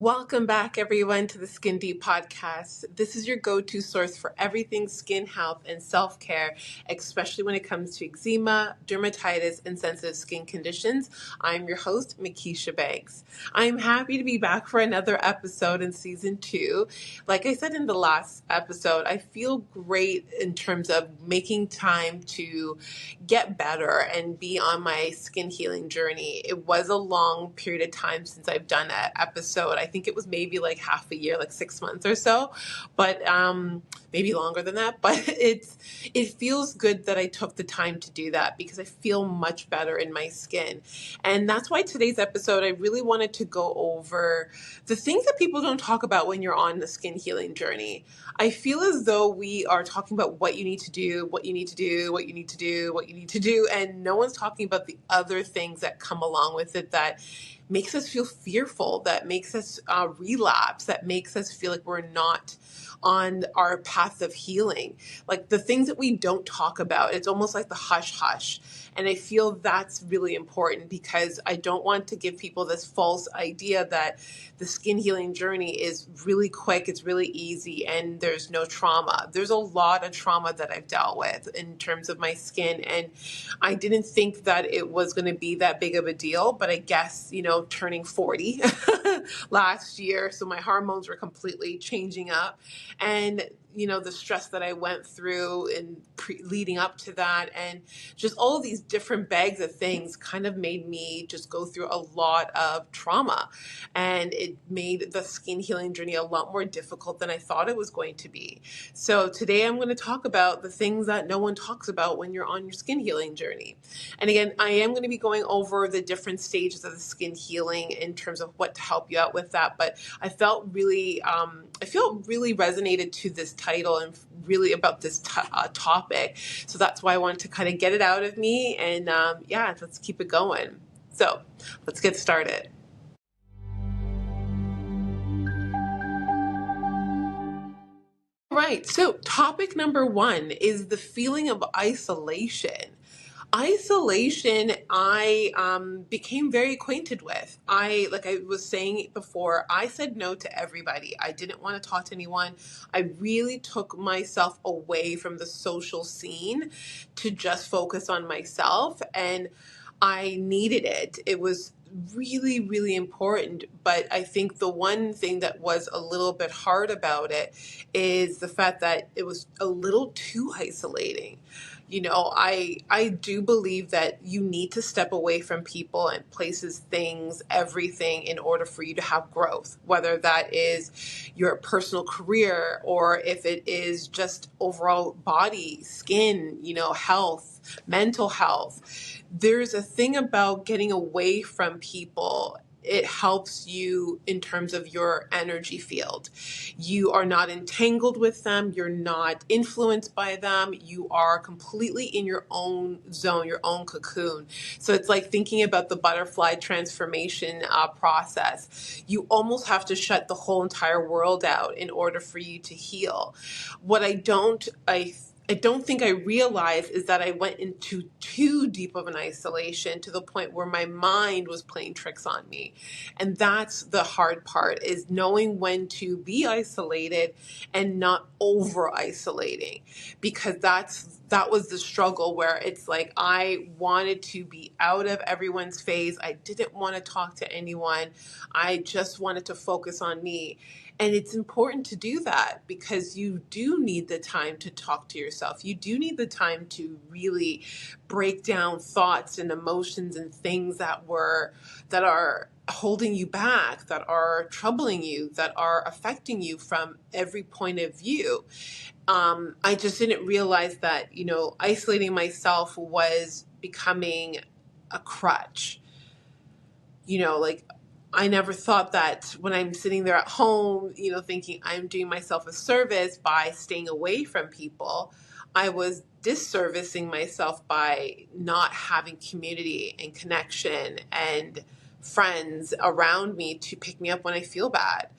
Welcome back, everyone, to the Skin Deep podcast. This is your go-to source for everything skin health and self-care, especially when it comes to eczema, dermatitis, and sensitive skin conditions. I'm your host, Makisha Banks. I'm happy to be back for another episode in season 2. Like I said in the last episode, I feel great in terms of making time to get better and be on my skin healing journey. It was a long period of time since I've done an episode. I think it was maybe like half a year, like 6 months or so, but maybe longer than that. But it feels good that I took the time to do that because I feel much better in my skin. And that's why today's episode, I really wanted to go over the things that people don't talk about when you're on the skin healing journey. I feel as though we are talking about what you need to do, what you need to do, what you need to do, what you need to do, and no one's talking about the other things that come along with it that makes us feel fearful, that makes us relapse, that makes us feel like we're not on our path of healing. Like the things that we don't talk about, it's almost like the hush hush. And I feel that's really important because I don't want to give people this false idea that the skin healing journey is really quick, it's really easy, and there's no trauma. There's a lot of trauma that I've dealt with in terms of my skin, and I didn't think that it was going to be that big of a deal, but I guess, turning 40 last year, so my hormones were completely changing up, and the stress that I went through and leading up to that, and just all of these different bags of things kind of made me just go through a lot of trauma, and it made the skin healing journey a lot more difficult than I thought it was going to be. So today I'm going to talk about the things that no one talks about when you're on your skin healing journey. And again, I am going to be going over the different stages of the skin healing in terms of what to help you out with that. But I felt really resonated to this title and really about this topic. So that's why I wanted to kind of get it out of me. And let's keep it going. So let's get started. Right. So topic number 1 is the feeling of isolation. Isolation, I became very acquainted with. Like I was saying before, I said no to everybody. I didn't want to talk to anyone. I really took myself away from the social scene to just focus on myself, and I needed it. It was really, really important. But I think the one thing that was a little bit hard about it is the fact that it was a little too isolating. I do believe that you need to step away from people and places, things, everything in order for you to have growth, whether that is your personal career or if it is just overall body, skin, health, mental health. There's a thing about getting away from people. It helps you in terms of your energy field. You are not entangled with them. You're not influenced by them. You are completely in your own zone, your own cocoon. So it's like thinking about the butterfly transformation process. You almost have to shut the whole entire world out in order for you to heal. What I don't think I realized is that I went into too deep of an isolation to the point where my mind was playing tricks on me. And that's the hard part, is knowing when to be isolated and not over isolating, because that was the struggle, where it's like I wanted to be out of everyone's face. I didn't want to talk to anyone. I just wanted to focus on me. And it's important to do that because you do need the time to talk to yourself. You do need the time to really break down thoughts and emotions and things that are holding you back, that are troubling you, that are affecting you from every point of view. I just didn't realize that, isolating myself was becoming a crutch. Like I never thought that when I'm sitting there at home, thinking I'm doing myself a service by staying away from people, I was disservicing myself by not having community and connection and friends around me to pick me up when I feel bad.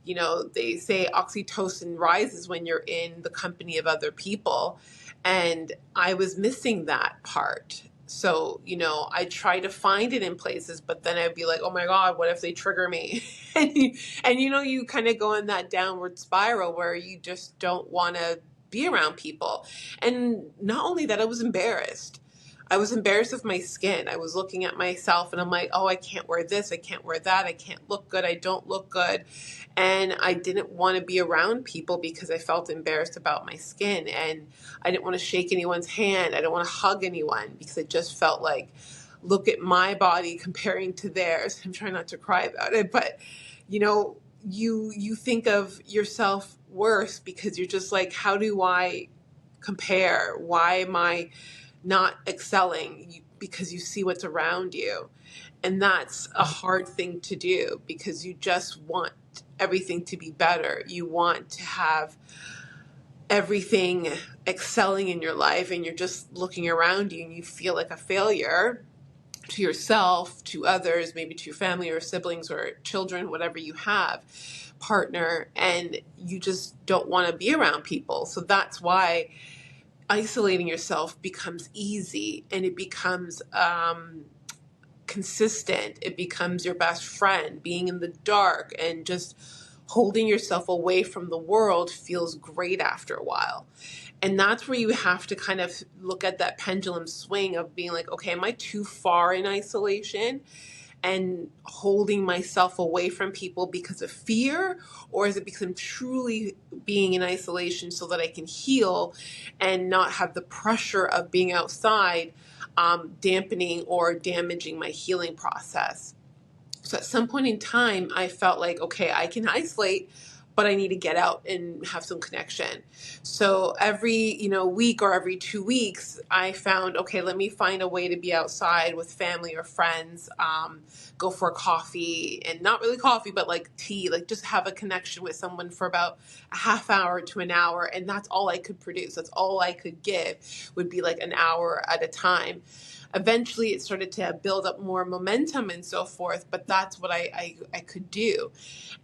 They say oxytocin rises when you're in the company of other people, and I was missing that part. So, I try to find it in places, but then I'd be like, oh my God, what if they trigger me? You kind of go in that downward spiral where you just don't want to be around people. And not only that, I was embarrassed. I was embarrassed of my skin. I was looking at myself and I'm like, oh, I can't wear this. I can't wear that. I can't look good. I don't look good. And I didn't want to be around people because I felt embarrassed about my skin. And I didn't want to shake anyone's hand. I didn't want to hug anyone because it just felt like, look at my body comparing to theirs. I'm trying not to cry about it, but you think of yourself worse because you're just like, how do I compare? Why am I not excelling? Because you see what's around you. And that's a hard thing to do because you just want everything to be better. You want to have everything excelling in your life, and you're just looking around you and you feel like a failure to yourself, to others, maybe to your family or siblings or children, whatever you have, partner, and you just don't want to be around people. So that's why isolating yourself becomes easy, and it becomes consistent. It becomes your best friend. Being in the dark and just holding yourself away from the world feels great after a while. And that's where you have to kind of look at that pendulum swing of being like, okay, am I too far in isolation and holding myself away from people because of fear? Or is it because I'm truly being in isolation so that I can heal and not have the pressure of being outside dampening or damaging my healing process? So at some point in time, I felt like, okay, I can isolate, but I need to get out and have some connection. So every, week or every 2 weeks, I found, okay, let me find a way to be outside with family or friends, go for a coffee, and not really coffee, but like tea, like just have a connection with someone for about a half hour to an hour. And that's all I could produce. That's all I could give, would be like an hour at a time. Eventually it started to build up more momentum and so forth, but that's what I could do.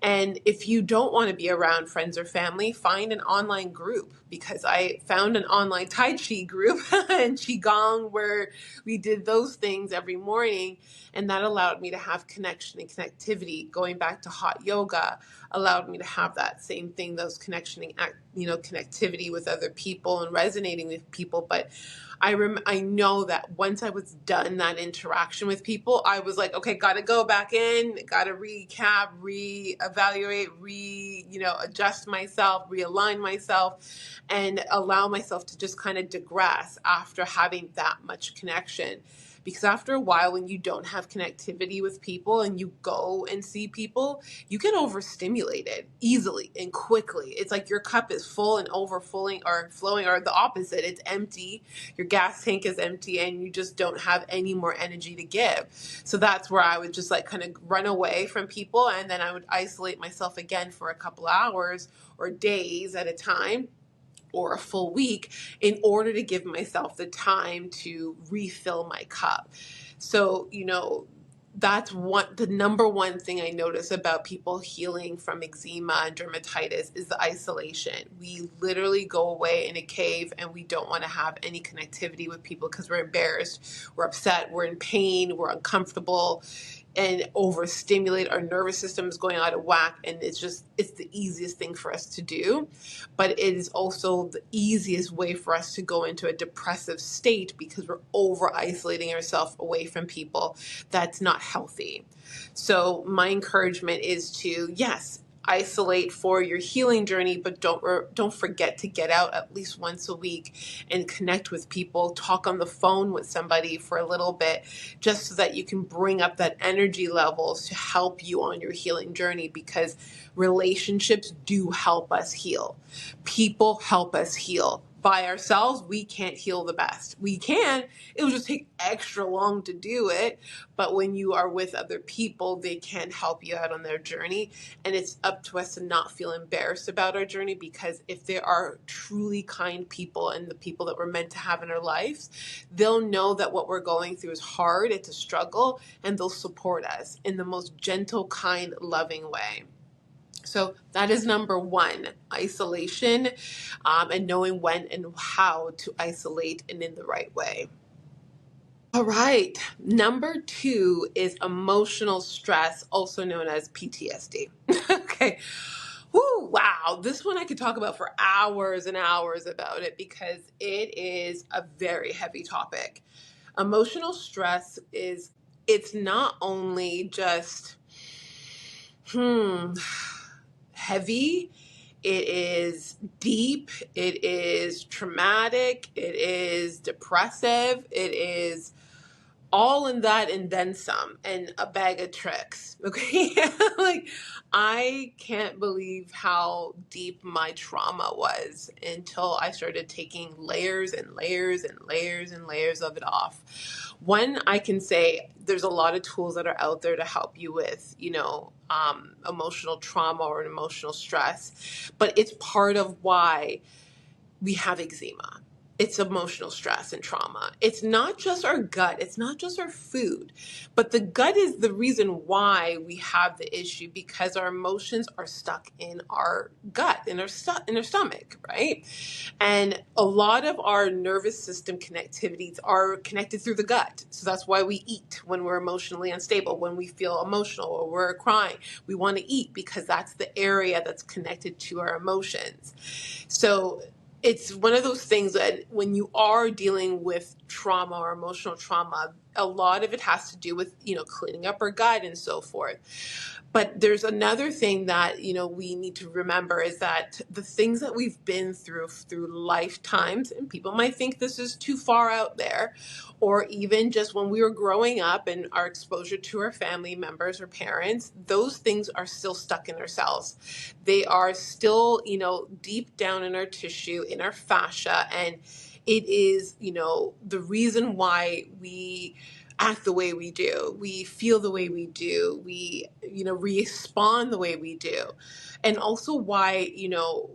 And if you don't want to be around friends or family, find an online group, because I found an online Tai Chi group and Qigong where we did those things every morning. And that allowed me to have connection and connectivity. Going back to hot yoga allowed me to have that same thing, those connectivity with other people and resonating with people. But I know that once I was done that interaction with people, I was like, okay, got to go back in, got to recap, reevaluate, adjust myself, realign myself, and allow myself to just kind of digress after having that much connection. Because after a while, when you don't have connectivity with people and you go and see people, you get overstimulated easily and quickly. It's like your cup is full and overflowing, or flowing, or the opposite. It's empty. Your gas tank is empty and you just don't have any more energy to give. So that's where I would just like kind of run away from people, and then I would isolate myself again for a couple hours or days at a time, or a full week, in order to give myself the time to refill my cup. So, that's the number one thing I notice about people healing from eczema and dermatitis is the isolation. We literally go away in a cave and we don't want to have any connectivity with people because we're embarrassed, we're upset, we're in pain, we're uncomfortable, and overstimulate. Our nervous system is going out of whack, and it's the easiest thing for us to do, but it is also the easiest way for us to go into a depressive state because we're over isolating ourselves away from people. That's not healthy. So my encouragement is to, yes, isolate for your healing journey, but don't forget to get out at least once a week and connect with people. Talk on the phone with somebody for a little bit, just so that you can bring up that energy levels to help you on your healing journey, because relationships do help us heal. People help us heal. By ourselves, we can't heal the best. We can. It'll just take extra long to do it. But when you are with other people, they can help you out on their journey. And it's up to us to not feel embarrassed about our journey, because if there are truly kind people and the people that we're meant to have in our lives, they'll know that what we're going through is hard, it's a struggle, and they'll support us in the most gentle, kind, loving way. So that is number one, isolation, and knowing when and how to isolate and in the right way. All right. Number two is emotional stress, also known as PTSD. Okay. Whoo, wow. This one I could talk about for hours and hours about it because it is a very heavy topic. Emotional stress is, it's not only just, hmm, heavy, it is deep, it is traumatic, it is depressive, it is all in that and then some and a bag of tricks. Okay. Like, I can't believe how deep my trauma was until I started taking layers and layers and layers and layers of it off. One, I can say there's a lot of tools that are out there to help you with, emotional trauma or emotional stress, but it's part of why we have eczema. It's emotional stress and trauma. It's not just our gut. It's not just our food, but the gut is the reason why we have the issue because our emotions are stuck in our gut, in our stomach, right? And a lot of our nervous system connectivities are connected through the gut. So that's why we eat when we're emotionally unstable, when we feel emotional or we're crying. We want to eat because that's the area that's connected to our emotions. So it's one of those things that when you are dealing with trauma or emotional trauma, a lot of it has to do with, cleaning up our gut and so forth. But there's another thing that, we need to remember is that the things that we've been through lifetimes, and people might think this is too far out there, or even just when we were growing up and our exposure to our family members or parents, those things are still stuck in our cells. They are still, deep down in our tissue, in our fascia, and it is, the reason why we act the way we do, we feel the way we do, we, respond the way we do. And also why,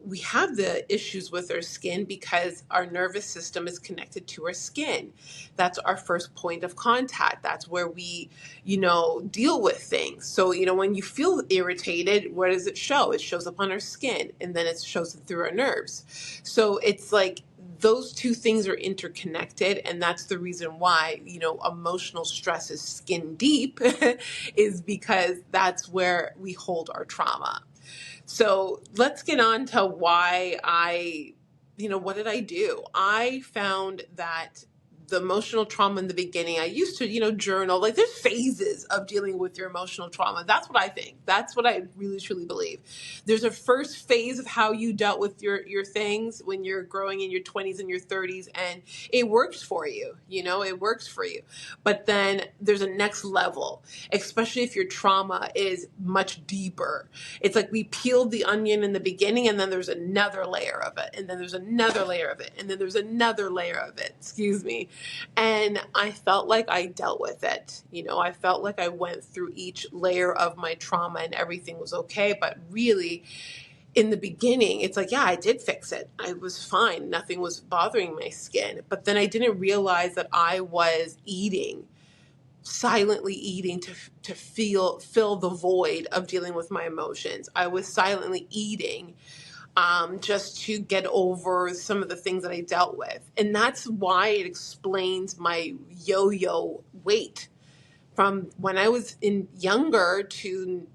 we have the issues with our skin because our nervous system is connected to our skin. That's our first point of contact. That's where we, deal with things. So, when you feel irritated, where does it show? It shows up on our skin and then it shows through our nerves. So it's like, those two things are interconnected, and that's the reason why emotional stress is skin deep is because that's where we hold our trauma. So let's get on to why what did I do? I found that the emotional trauma in the beginning, I used to, journal. Like, there's phases of dealing with your emotional trauma. That's what I think. That's what I really, truly believe. There's a first phase of how you dealt with your things when you're growing in your 20s and your 30s, and it works for you. It works for you. But then there's a next level, especially if your trauma is much deeper. It's like we peeled the onion in the beginning, and then there's another layer of it, and then there's another layer of it, and then there's another layer of it. Excuse me. And I felt like I dealt with it. I felt like I went through each layer of my trauma and everything was okay. But really, in the beginning, it's like, yeah, I did fix it. I was fine. Nothing was bothering my skin. But then I didn't realize that I was silently eating to fill the void of dealing with my emotions. I was silently eating just to get over some of the things that I dealt with. And that's why it explains my yo-yo weight from when I was younger to,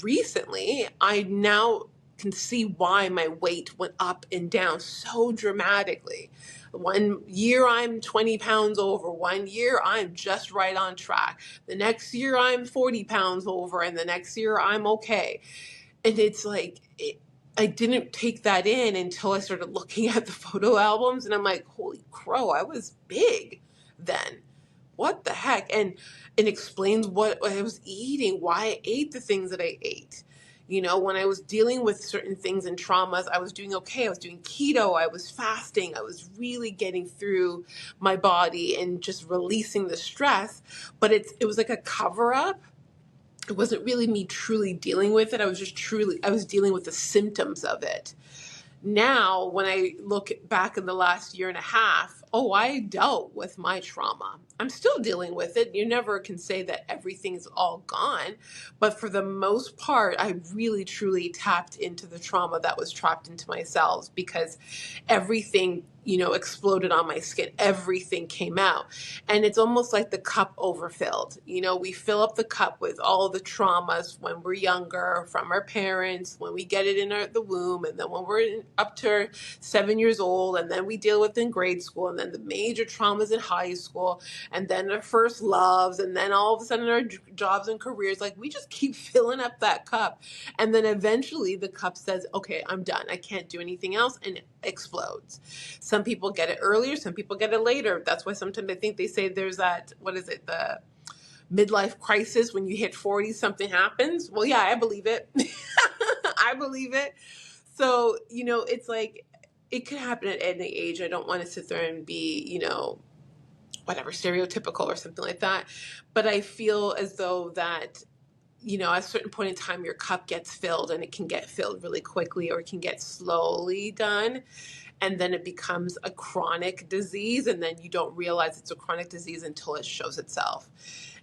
recently. I now can see why my weight went up and down so dramatically. One year I'm 20 pounds over. One year I'm just right on track. The next year I'm 40 pounds over, and the next year I'm okay. And it's like, I didn't take that in until I started looking at the photo albums, and I'm like, holy crow, I was big then. What the heck? And it explains what I was eating, why I ate the things that I ate. When I was dealing with certain things and traumas, I was doing okay. I was doing keto. I was fasting. I was really getting through my body and just releasing the stress. But it was like a cover up. It wasn't really me truly dealing with it. I was dealing with the symptoms of it. Now, when I look back in the last year and a half, I dealt with my trauma. I'm still dealing with it. You never can say that everything's all gone. But for the most part, I really, truly tapped into the trauma that was trapped into my cells because everything, exploded on my skin. Everything came out. And it's almost like the cup overfilled. We fill up the cup with all the traumas when we're younger from our parents, when we get it in the womb, and then when we're up to 7 years old, and then we deal with in grade school, and then the major traumas in high school, and then our first loves, and then all of a sudden our jobs and careers. Like, we just keep filling up that cup. And then eventually the cup says, okay, I'm done. I can't do anything else, and it explodes. Some people get it earlier, some people get it later. That's why sometimes I think they say there's that, what is it, the midlife crisis when you hit 40, something happens. Well, yeah, I believe it. I believe it. So, it's like, it could happen at any age. I don't want to sit there and be, whatever, stereotypical or something like that. But I feel as though that, at a certain point in time, your cup gets filled, and it can get filled really quickly, or it can get slowly done. And then it becomes a chronic disease, and then you don't realize it's a chronic disease until it shows itself.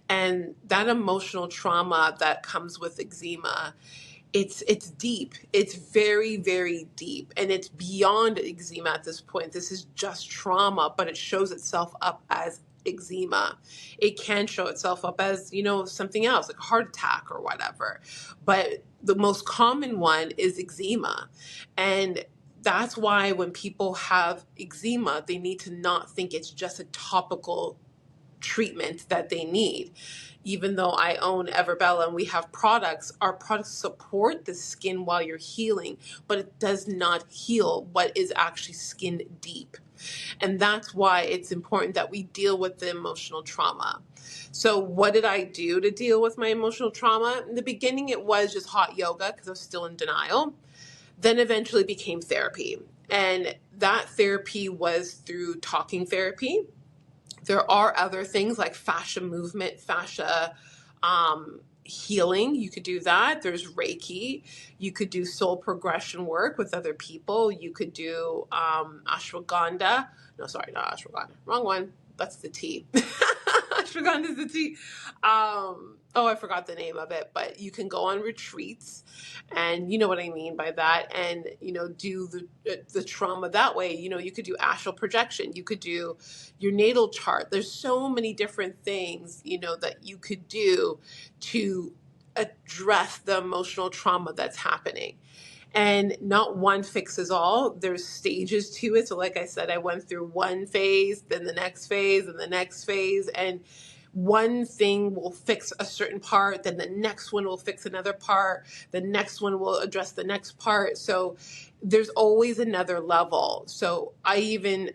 And that emotional trauma that comes with eczema, it's deep. It's very, very deep, and it's beyond eczema at this point. This is just trauma, but it shows itself up as eczema. It can show itself up as, something else, like a heart attack or whatever. But the most common one is eczema. And that's why when people have eczema, they need to not think it's just a topical treatment that they need. Even though I own Everbella and we have products, our products support the skin while you're healing, but it does not heal what is actually skin deep. And that's why it's important that we deal with the emotional trauma. So what did I do to deal with my emotional trauma? In the beginning, it was just hot yoga because I was still in denial. Then eventually became therapy. And that therapy was through talking therapy. There are other things like fascia movement, fascia healing. You could do that. There's Reiki. You could do soul progression work with other people. You could do ashwagandha. No, sorry, not ashwagandha. Wrong one. That's the tea. Ashwagandha is the tea. I forgot the name of it, but you can go on retreats, and you know what I mean by that, and do the trauma that way. You could do astral projection. You could do your natal chart. There's so many different things that you could do to address the emotional trauma that's happening. And not one fixes all. There's stages to it. So like I said, I went through one phase, then the next phase, and the next phase. And one thing will fix a certain part, then the next one will fix another part. The next one will address the next part. So there's always another level. So I even,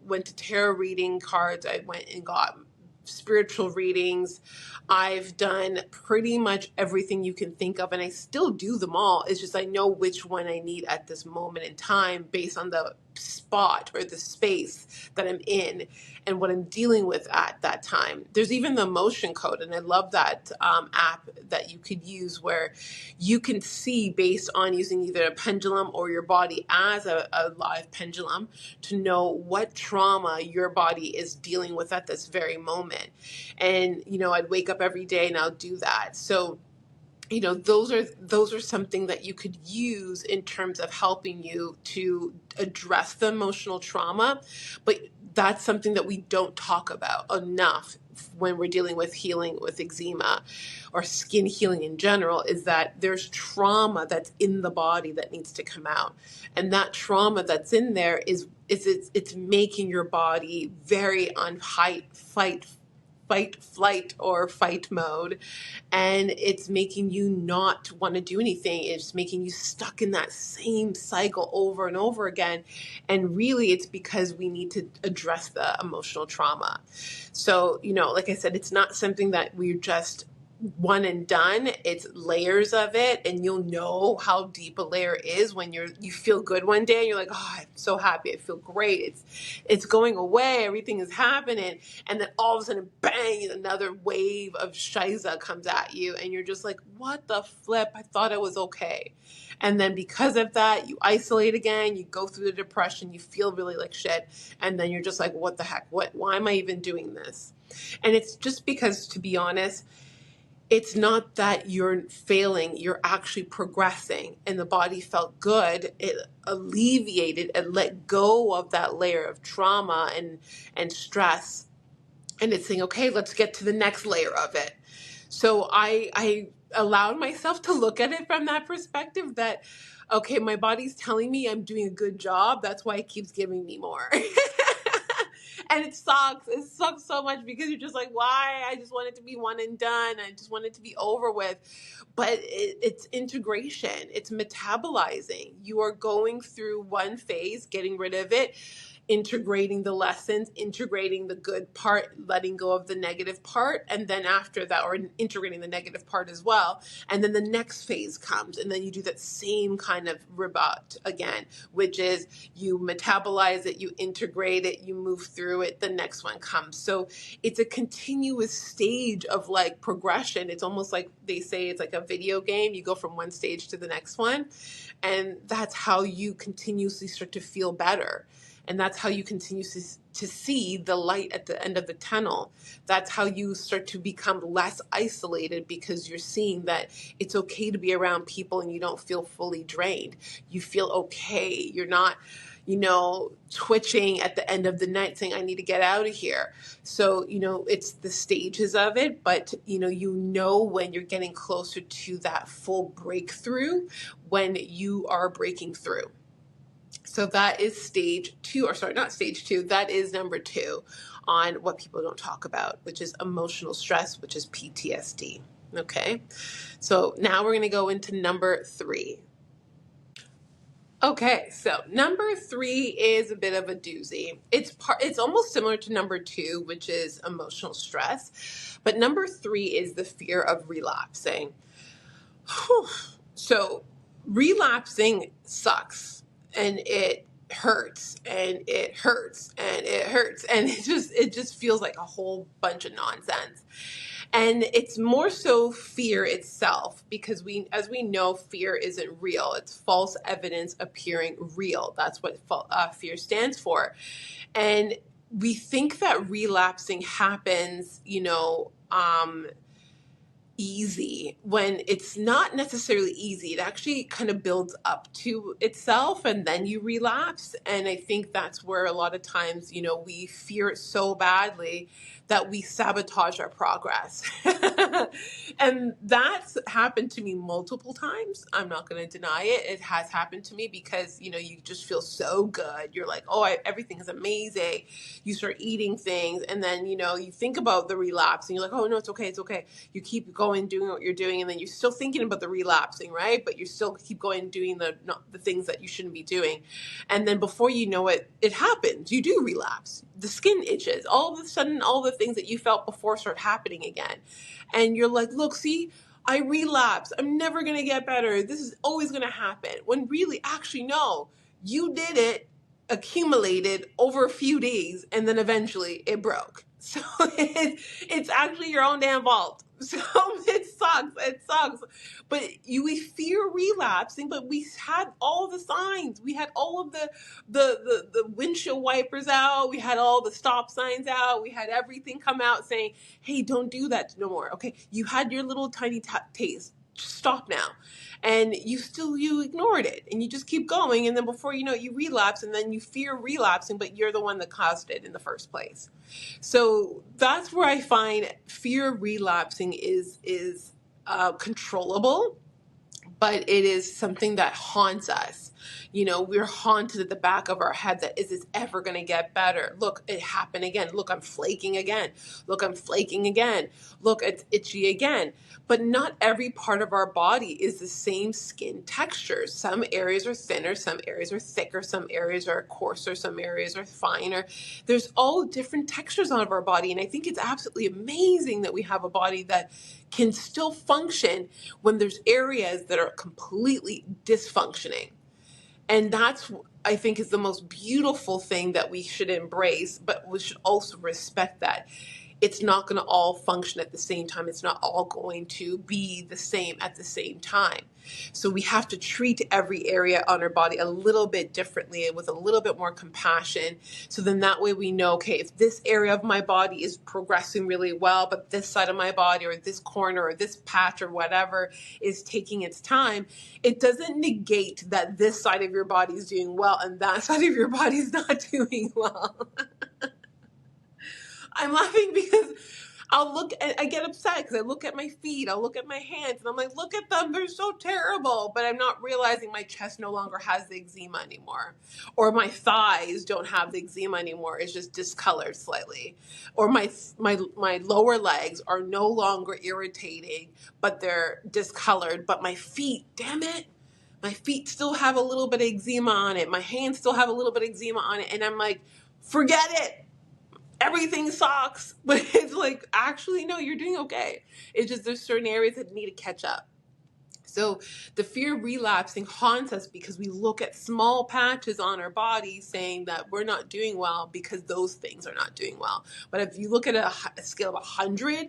went to tarot reading cards. I went and got spiritual readings. I've done pretty much everything you can think of, and I still do them all. It's just I know which one I need at this moment in time based on the spot or the space that I'm in and what I'm dealing with at that time. There's even the emotion code, and I love that app that you could use where you can see based on using either a pendulum or your body as a live pendulum to know what trauma your body is dealing with at this very moment. And, I'd wake up every day and I'll do that. So, those are something that you could use in terms of helping you to address the emotional trauma. But that's something that we don't talk about enough when we're dealing with healing with eczema or skin healing in general, is that there's trauma that's in the body that needs to come out. And that trauma that's in there it's making your body very on fight, flight, or fight mode. And it's making you not want to do anything. It's making you stuck in that same cycle over and over again. And really, it's because we need to address the emotional trauma. So, like I said, it's not something that we're just one and done. It's layers of it, and you'll know how deep a layer is when you feel good one day and you're like, oh, I'm so happy, I feel great, it's going away, everything is happening, and then all of a sudden, bang, another wave of shiza comes at you, and you're just like, what the flip, I thought I was okay. And then because of that, you isolate again, you go through the depression, you feel really like shit, and then you're just like, what the heck, why am I even doing this? And it's just because, to be honest, it's not that you're failing, you're actually progressing, and the body felt good. It alleviated and let go of that layer of trauma and stress, and it's saying, okay, let's get to the next layer of it. So I allowed myself to look at it from that perspective, that okay, my body's telling me I'm doing a good job, that's why it keeps giving me more. And it sucks so much, because you're just like, why? I just want it to be one and done, I just want it to be over with. But it's integration, it's metabolizing. You are going through one phase, getting rid of it, integrating the lessons, integrating the good part, letting go of the negative part, and then after that, or integrating the negative part as well. And then the next phase comes, and then you do that same kind of rebut again, which is you metabolize it, you integrate it, you move through it, the next one comes. So it's a continuous stage of like progression. It's almost like they say it's like a video game. You go from one stage to the next one, and that's how you continuously start to feel better. And that's how you continue to see the light at the end of the tunnel. That's how you start to become less isolated, because you're seeing that it's okay to be around people and you don't feel fully drained. You feel okay. You're not, twitching at the end of the night saying, I need to get out of here. So, it's the stages of it, but, when you're getting closer to that full breakthrough, when you are breaking through. So that is stage two, or sorry, not stage two, that is number two on what people don't talk about, which is emotional stress, which is PTSD. Okay. So now we're going to go into number three. Okay, so number three is a bit of a doozy. It's almost similar to number two, which is emotional stress, but number three is the fear of relapsing. Whew. So relapsing sucks, and it hurts, and it hurts, and it hurts, and it just feels like a whole bunch of nonsense. And it's more so fear itself, because as we know, fear isn't real. It's false evidence appearing real. That's what fear stands for. And we think that relapsing happens, easy, when it's not necessarily easy. It actually kind of builds up to itself, and then you relapse. And I think that's where a lot of times, we fear it so badly that we sabotage our progress. And that's happened to me multiple times. I'm not going to deny it. It has happened to me, because, you just feel so good. You're like, oh, everything is amazing. You start eating things, and then, you think about the relapse, and you're like, oh, no, it's okay. It's okay. You keep going, doing what you're doing, and then you're still thinking about the relapsing, right? But you still keep going, doing the things that you shouldn't be doing. And then before you know it, it happens. You do relapse. The skin itches. All of a sudden, all the things that you felt before start happening again. And you're like, look, see, I relapse. I'm never going to get better. This is always going to happen. When really, actually, no, you did it, accumulated over a few days, and then eventually it broke. So it's actually your own damn fault. So it sucks. But we fear relapsing, but we had all the signs. We had all of the windshield wipers out. We had all the stop signs out. We had everything come out saying, hey, don't do that no more. Okay, you had your little tiny taste. Stop now. And you ignored it, and you just keep going. And then before you know it, you relapse, and then you fear relapsing, but you're the one that caused it in the first place. So that's where I find fear of relapsing is controllable, but it is something that haunts us. We're haunted at the back of our head that, is this ever going to get better? Look, it happened again. Look, I'm flaking again. Look, I'm flaking again. Look, it's itchy again. But not every part of our body is the same skin texture. Some areas are thinner, some areas are thicker, some areas are coarser, some areas are finer. There's all different textures on our body. And I think it's absolutely amazing that we have a body that can still function when there's areas that are completely dysfunctioning. And that's, I think, is the most beautiful thing that we should embrace, but we should also respect that. it's not going to all function at the same time. It's not all going to be the same at the same time. So we have to treat every area on our body a little bit differently and with a little bit more compassion. So then that way we know, okay, if this area of my body is progressing really well, but this side of my body or this corner or this patch or whatever is taking its time, it doesn't negate that this side of your body is doing well and that side of your body is not doing well. I'm laughing because I get upset because I look at my feet, I'll look at my hands, and I'm like, look at them, they're so terrible. But I'm not realizing my chest no longer has the eczema anymore. Or my thighs don't have the eczema anymore, it's just discolored slightly. Or my lower legs are no longer irritating, but they're discolored. But my feet, damn it, my feet still have a little bit of eczema on it. My hands still have a little bit of eczema on it. And I'm like, forget it. Everything sucks. But it's like, actually, no, you're doing okay. It's just there's certain areas that need to catch up. So the fear of relapsing haunts us because we look at small patches on our body saying that we're not doing well because those things are not doing well. But if you look at a scale of 100,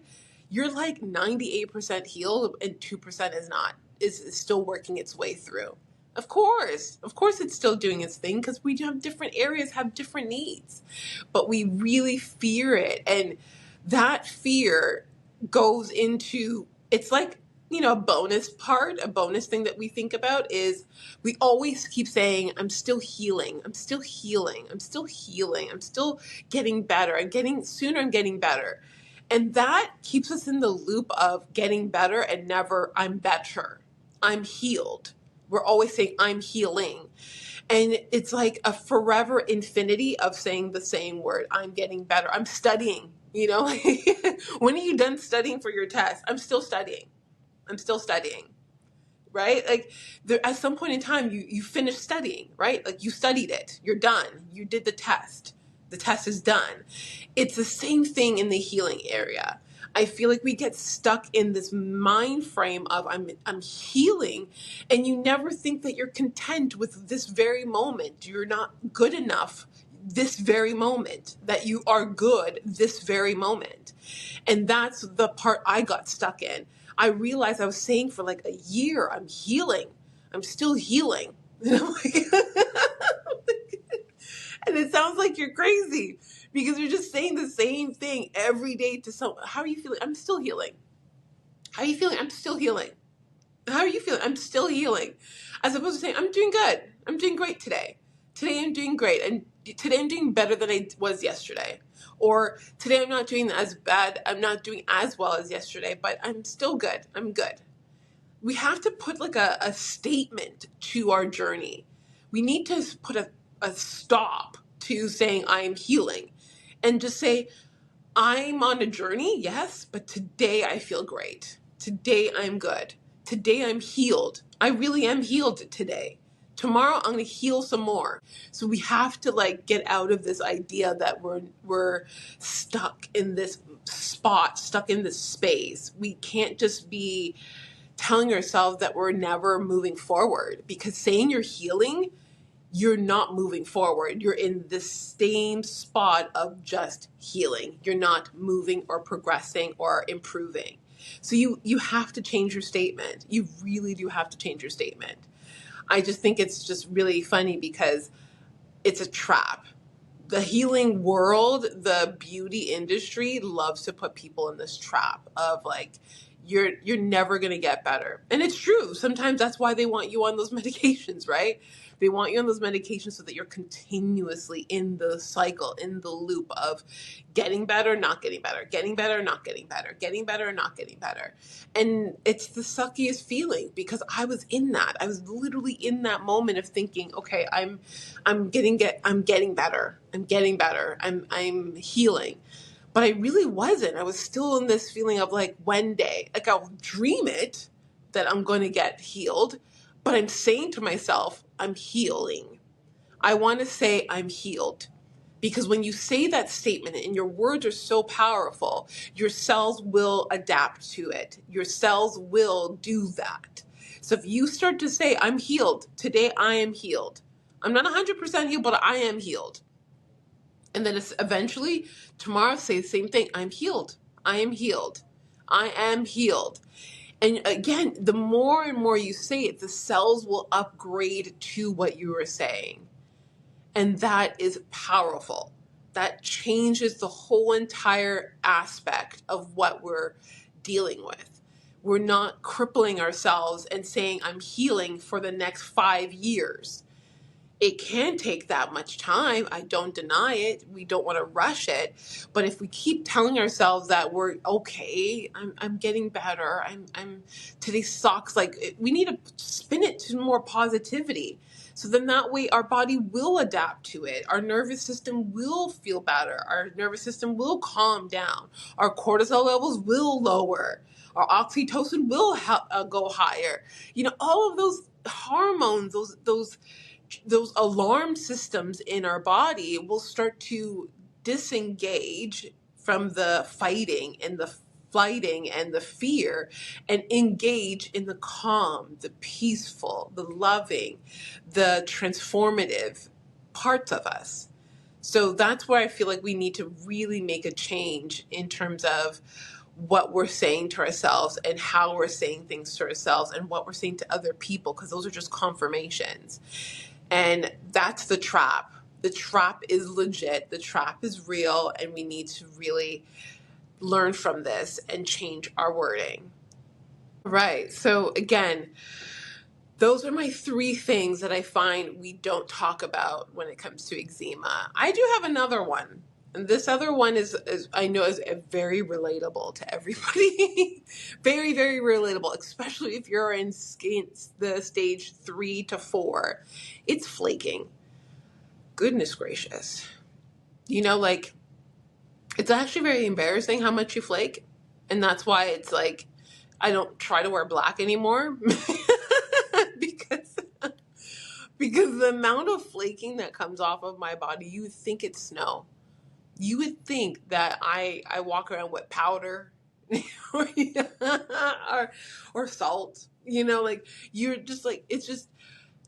you're like 98% healed and 2% is not, is still working its way through. Of course it's still doing its thing because we have different areas, have different needs, but we really fear it. And that fear goes into, it's like, a bonus thing that we think about is we always keep saying, I'm still healing. I'm still healing. I'm still healing. I'm still getting better. I'm getting better. And that keeps us in the loop of getting better and never, I'm better. I'm healed. We're always saying, I'm healing. And it's like a forever infinity of saying the same word. I'm getting better. I'm studying, when are you done studying for your test? I'm still studying. Right? Like at some point in time, you finish studying, right? Like you studied it. You're done. You did the test. The test is done. It's the same thing in the healing area. I feel like we get stuck in this mind frame of I'm healing, and you never think that you're content with this very moment. You're not good enough this very moment, that you are good this very moment. And that's the part I got stuck in. I realized I was saying for like a year, I'm healing. I'm still healing. And I'm like, and it sounds like you're crazy because you're just saying the same thing every day to someone. How are you feeling? I'm still healing. How are you feeling? I'm still healing. How are you feeling? I'm still healing. As opposed to saying, I'm doing good. I'm doing great today. Today I'm doing great. And today I'm doing better than I was yesterday. Or today I'm not doing as bad. I'm not doing as well as yesterday, but I'm still good. I'm good. We have to put like a statement to our journey. We need to put a stop to saying I am healing and just say, I'm on a journey, yes, but today I feel great. Today I'm good. Today I'm healed. I really am healed today. Tomorrow I'm going to heal some more. So we have to like get out of this idea that we're stuck in this spot, stuck in this space. We can't just be telling ourselves that we're never moving forward, because saying you're healing, you're not moving forward. You're in the same spot of just healing. You're not moving or progressing or improving. So you have to change your statement. You really do have to change your statement. I just think it's just really funny because it's a trap. The healing world, the beauty industry loves to put people in this trap of like, you're never going to get better. And it's true. Sometimes that's why they want you on those medications, right? They want you on those medications so that you're continuously in the cycle, in the loop of getting better, not getting better, getting better, not getting better, getting better, not getting better. And it's the suckiest feeling because I was in that. I was literally in that moment of thinking, okay, I'm getting better. I'm getting better. I'm healing. But I really wasn't. I was still in this feeling of like one day, like I'll dream it that I'm going to get healed, but I'm saying to myself, I'm healing. I want to say I'm healed. Because when you say that statement and your words are so powerful, your cells will adapt to it. Your cells will do that. So if you start to say, I'm healed, today I am healed. I'm not 100% healed, but I am healed. And then eventually tomorrow say the same thing. I'm healed. I am healed. I am healed. And again, the more and more you say it, the cells will upgrade to what you were saying. And that is powerful. That changes the whole entire aspect of what we're dealing with. We're not crippling ourselves and saying, I'm healing for the next 5 years. It can take that much time. I don't deny it. We don't want to rush it. But if we keep telling ourselves that we're okay, I'm getting better. Today sucks. Like, we need to spin it to more positivity. So then that way our body will adapt to it. Our nervous system will feel better. Our nervous system will calm down. Our cortisol levels will lower. Our oxytocin will go higher. You know, all of those hormones, those alarm systems in our body will start to disengage from the fighting and the flighting and the fear and engage in the calm, the peaceful, the loving, the transformative parts of us. So that's where I feel like we need to really make a change in terms of what we're saying to ourselves and how we're saying things to ourselves and what we're saying to other people, because those are just confirmations. And that's the trap. The trap is legit. The trap is real. And we need to really learn from this and change our wording. Right. So again, those are my 3 things that I find we don't talk about when it comes to eczema. I do have another one. And this other one is I know is very relatable to everybody. Very, very relatable, especially if you're in the stage 3 to 4. It's flaking. Goodness gracious. You know, like, it's actually very embarrassing how much you flake. And that's why it's like, I don't try to wear black anymore. because the amount of flaking that comes off of my body, you would think it's snow. You would think that I walk around with powder or salt, you know, like, you're just like, it's just,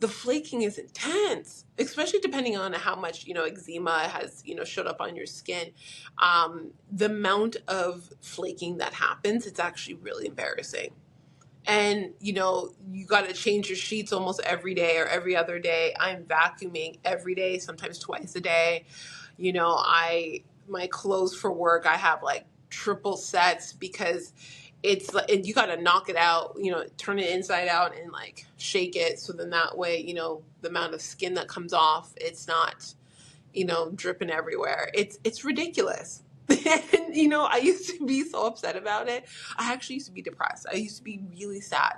the flaking is intense, especially depending on how much, you know, eczema has, you know, showed up on your skin. The amount of flaking that happens, it's actually really embarrassing. And, you know, you got to change your sheets almost every day or every other day. I'm vacuuming every day, sometimes twice a day. You know, my clothes for work, I have like triple sets because it's like, and you got to knock it out, you know, turn it inside out and like shake it. So then that way, you know, the amount of skin that comes off, it's not, you know, dripping everywhere. It's ridiculous. And, you know, I used to be so upset about it. I actually used to be depressed. I used to be really sad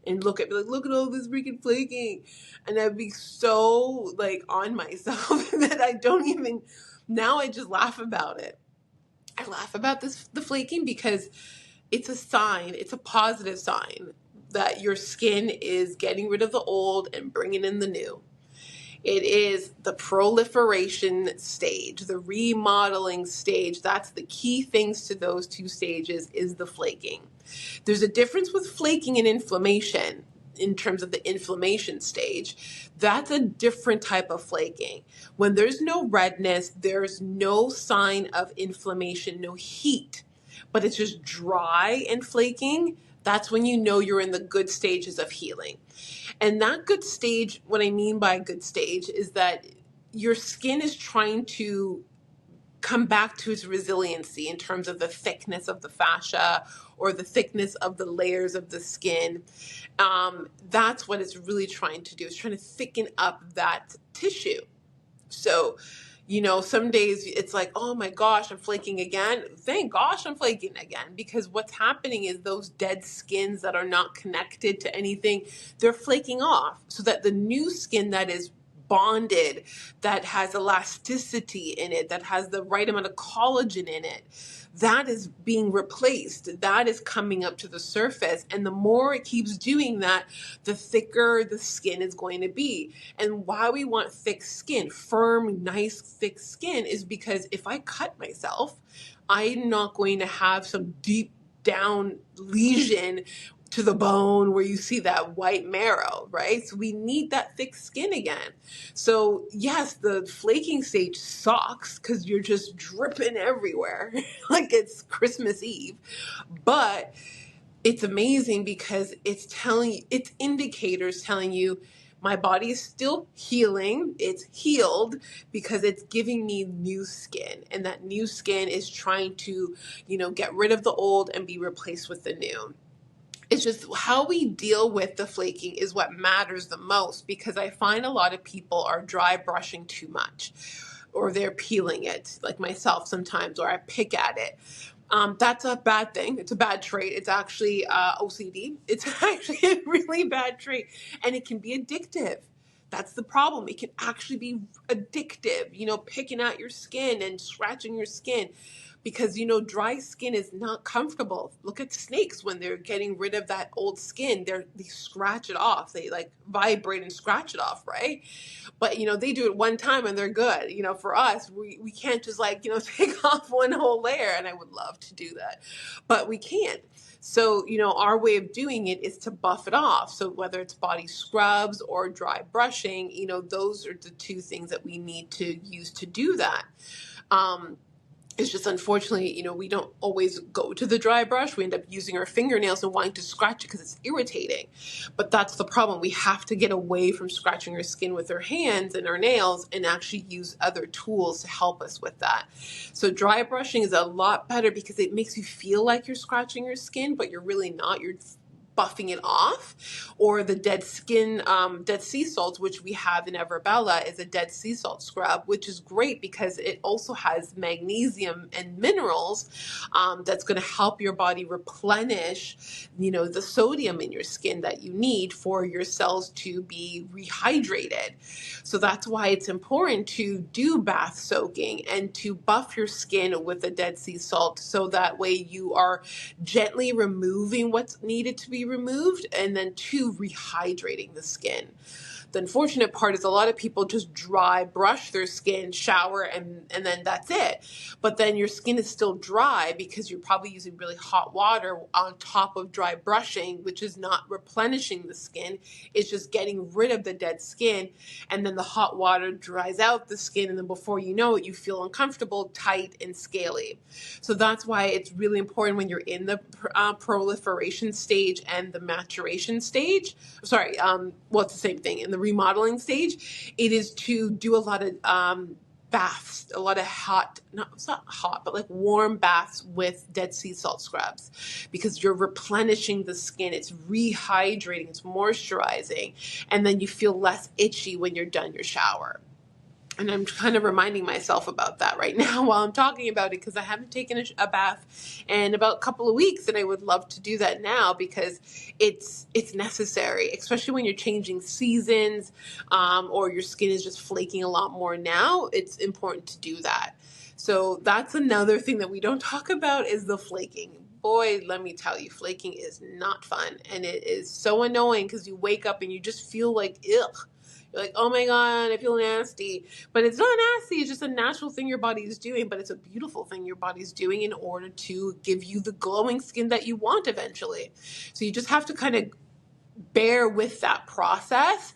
and look at all this freaking flaking. And I'd be so like on myself that I don't even, now I just laugh about it. I laugh about the flaking because it's a sign, it's a positive sign that your skin is getting rid of the old and bringing in the new. It is the proliferation stage, the remodeling stage. That's the key things to those 2 stages is the flaking. There's a difference with flaking and inflammation in terms of the inflammation stage. That's a different type of flaking. When there's no redness, there's no sign of inflammation, no heat, but it's just dry and flaking. That's when you know you're in the good stages of healing. And that good stage, what I mean by good stage is that your skin is trying to come back to its resiliency in terms of the thickness of the fascia or the thickness of the layers of the skin. That's what it's really trying to do. It's trying to thicken up that tissue. So, you know, some days it's like, oh my gosh, I'm flaking again. Thank gosh I'm flaking again, because what's happening is those dead skins that are not connected to anything, they're flaking off so that the new skin that is bonded, that has elasticity in it, that has the right amount of collagen in it, that is being replaced. That is coming up to the surface. And the more it keeps doing that, the thicker the skin is going to be. And why we want thick skin, firm, nice, thick skin, is because if I cut myself, I'm not going to have some deep down lesion to the bone where you see that white marrow, right? So we need that thick skin again. So yes, the flaking stage sucks because you're just dripping everywhere like it's Christmas Eve. But it's amazing because it's indicators telling you my body is still healing. It's healed because it's giving me new skin. And that new skin is trying to, get rid of the old and be replaced with the new. It's just how we deal with the flaking is what matters the most, because I find a lot of people are dry brushing too much, or they're peeling it, like myself sometimes, or I pick at it. That's a bad thing. It's a bad trait. It's actually OCD. It's actually a really bad trait, and it can be addictive. That's the problem. It can actually be addictive, picking at your skin and scratching your skin, because, dry skin is not comfortable. Look at snakes when they're getting rid of that old skin. They scratch it off. They like vibrate and scratch it off, right? But, they do it one time and they're good. For us, we can't just take off one whole layer. And I would love to do that, but we can't. So, our way of doing it is to buff it off. So whether it's body scrubs or dry brushing, those are the two things that we need to use to do that. It's just unfortunately, we don't always go to the dry brush. We end up using our fingernails and wanting to scratch it because it's irritating. But that's the problem. We have to get away from scratching our skin with our hands and our nails and actually use other tools to help us with that. So dry brushing is a lot better because it makes you feel like you're scratching your skin, but you're really not. You're buffing it off. Or the dead sea salts, which we have in Everbella, is a dead sea salt scrub, which is great because it also has magnesium and minerals that's going to help your body replenish, the sodium in your skin that you need for your cells to be rehydrated. So that's why it's important to do bath soaking and to buff your skin with a dead sea salt, so that way you are gently removing what's needed to be removed, and then two, rehydrating the skin. The unfortunate part is a lot of people just dry brush their skin, shower, and then that's it. But then your skin is still dry because you're probably using really hot water on top of dry brushing, which is not replenishing the skin. It's just getting rid of the dead skin. And then the hot water dries out the skin. And then before you know it, you feel uncomfortable, tight, and scaly. So that's why it's really important when you're in the proliferation stage and the maturation stage. Sorry, it's the same thing. In the remodeling stage, it is to do a lot of baths, a lot of it's not hot, but like warm baths with dead sea salt scrubs, because you're replenishing the skin. It's rehydrating, it's moisturizing, and then you feel less itchy when you're done your shower. And I'm kind of reminding myself about that right now while I'm talking about it, because I haven't taken a bath in about a couple of weeks, and I would love to do that now because it's necessary, especially when you're changing seasons, or your skin is just flaking a lot more now. It's important to do that. So that's another thing that we don't talk about, is the flaking. Boy, let me tell you, flaking is not fun, and it is so annoying because you wake up and you just feel like, ugh. You're like, oh my God, I feel nasty. But it's not nasty. It's just a natural thing your body is doing. But it's a beautiful thing your body's doing in order to give you the glowing skin that you want eventually. So you just have to kind of bear with that process.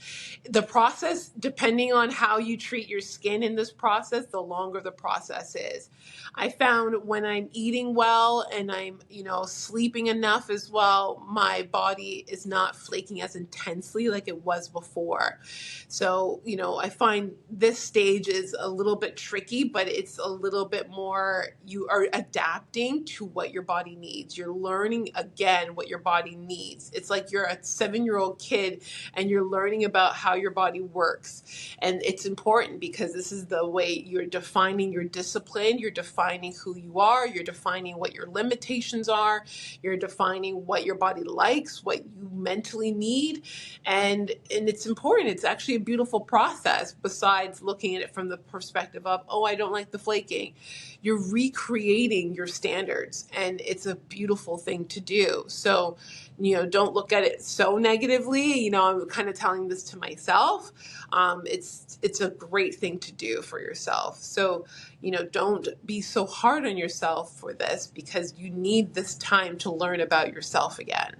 The process, depending on how you treat your skin in this process, the longer the process is. I found when I'm eating well and I'm, sleeping enough as well, my body is not flaking as intensely like it was before. So, I find this stage is a little bit tricky, but it's a little bit more, you are adapting to what your body needs. You're learning again what your body needs. It's like you're a 7-year-old kid and you're learning about how your body works. And it's important because this is the way you're defining your discipline, you're defining who you are, you're defining what your limitations are, you're defining what your body likes, what you mentally need. And it's important. It's actually a beautiful process, besides looking at it from the perspective of, oh, I don't like the flaking. You're recreating your standards, and it's a beautiful thing to do. So, don't look at it so negatively. I'm kind of telling this to myself. It's a great thing to do for yourself. So, don't be so hard on yourself for this, because you need this time to learn about yourself again.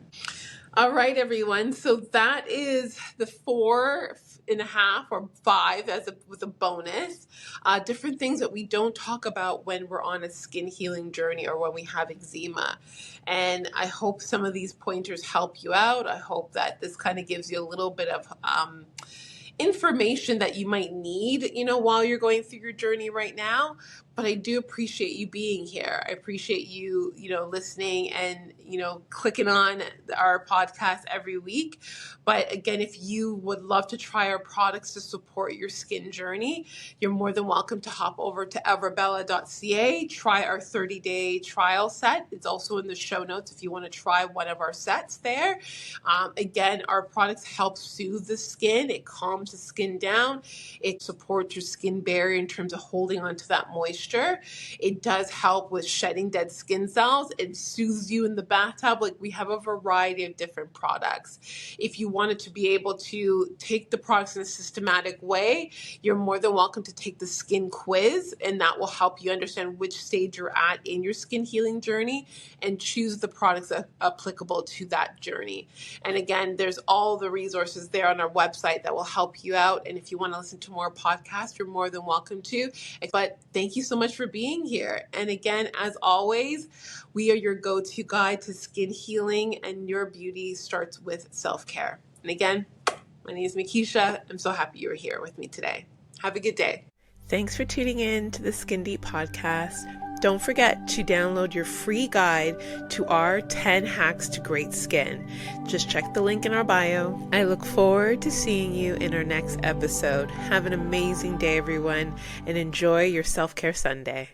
All right, everyone. So that is the 4.5 or 5 with a bonus. Different things that we don't talk about when we're on a skin healing journey or when we have eczema. And I hope some of these pointers help you out. I hope that this kind of gives you a little bit of information that you might need, while you're going through your journey right now. But I do appreciate you being here. I appreciate you, listening and, clicking on our podcast every week. But again, if you would love to try our products to support your skin journey, you're more than welcome to hop over to everbella.ca, try our 30-day trial set. It's also in the show notes if you want to try one of our sets there. Again, our products help soothe the skin. It calms the skin down. It supports your skin barrier in terms of holding onto that moisture. It does help with shedding dead skin cells. It soothes you in the bathtub. Like, we have a variety of different products. If you wanted to be able to take the products in a systematic way, you're more than welcome to take the skin quiz, and that will help you understand which stage you're at in your skin healing journey and choose the products applicable to that journey. And again, there's all the resources there on our website that will help you out. And if you want to listen to more podcasts, you're more than welcome to. But thank you so much for being here. And again, as always, we are your go-to guide to skin healing, and your beauty starts with self-care. And again, my name is Makisha. I'm so happy you were here with me today. Have a good day. Thanks for tuning in to the Skin Deep podcast. Don't forget to download your free guide to our 10 hacks to great skin. Just check the link in our bio. I look forward to seeing you in our next episode. Have an amazing day, everyone, and enjoy your self-care Sunday.